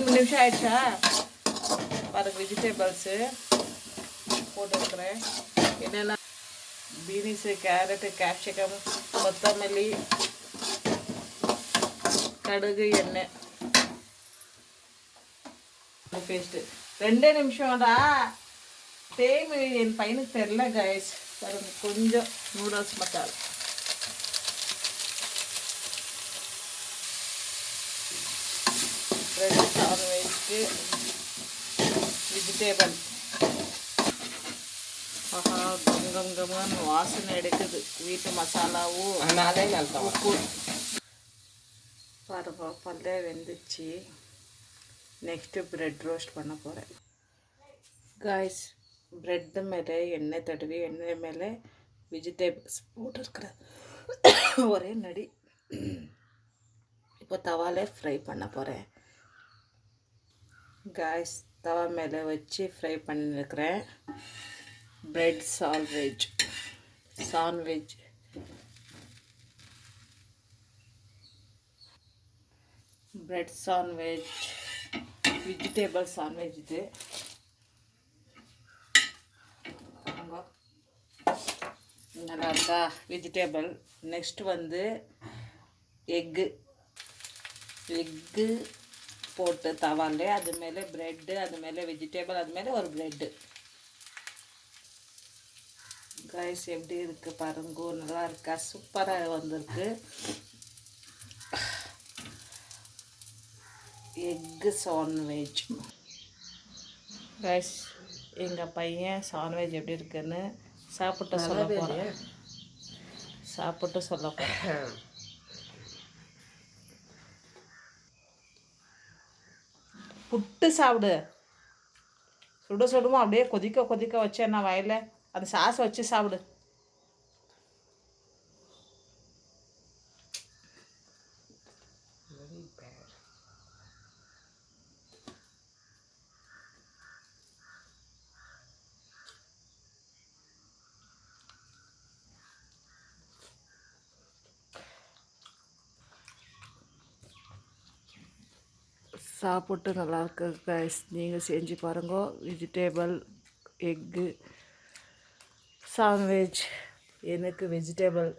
3 நிமிஷம் ஆயிடுச்சா பாருங்க. வெஜிடபிள்ஸு போட்டுருக்குறேன். என்னென்னா பீன்ஸு, கேரட்டு, கேப்சிகம், கொத்தமல்லி, கடுகு, எண்ணெய் பேஸ்ட்டு. 2 நிமிஷம்டா டைம் என் பையனுக்கு தெரில கைஸ். பாருங்க கொஞ்சம் நூடுல்ஸ் மசாலா, ரெண்டு சாண்ட்விச்சு, வெஜிடேபிள். ஆஹா கங்கங்கம்னு வாசனை எடுக்குது. வீட்டு மசாலாவும் உப்பு. பாருங்க பல்லே வெந்துச்சு. நெக்ஸ்ட்டு ப்ரெட் ரோஸ்ட் பண்ண போகிறேன் காய்ஸ். ப்ரெட்டு மேலே எண்ணெய் தடவி எண்ணெய் மேலே வெஜிடேபிள்ஸ் போட்டுருக்குறேன். ஒரே நடி. இப்போ தவாலே ஃப்ரை பண்ண போகிறேன் காய்ஸ். தவா மேலே வச்சு ஃப்ரை பண்ணியிருக்கிறேன். Bread sandwich bread sandwich, vegetable sandwich. இது நல்லா இருக்கா வெஜிடேபிள். நெக்ஸ்ட் வந்து எக்கு போட்டு தவாலே, அது மேலே ப்ரெட்டு, அது மேலே வெஜிடேபிள், அது மேலே ஒரு ப்ரெட்டு. கைஸ் எப்படி இருக்குது பாருங்க. நல்லா இருக்கா? சூப்பராக வந்திருக்கு. Egg sandwich guys. எங்கள் பையன் சாண்ட்விச் எப்படி இருக்குன்னு சாப்பிட்டு சொல்ல போகிறேன். புட்டு சாப்பிடு. சுடுமா அப்படியே கொதிக்க வச்சு என்ன வயலில் அந்த சாஸ் வச்சு சாப்பிடு. சாப்பிட்டு நல்லாயிருக்கு கைஸ். நீங்கள் செஞ்சு பாருங்க. Vegetable egg sandwich. எனக்கு வெஜிடேபிள்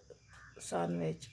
சாண்ட்விச்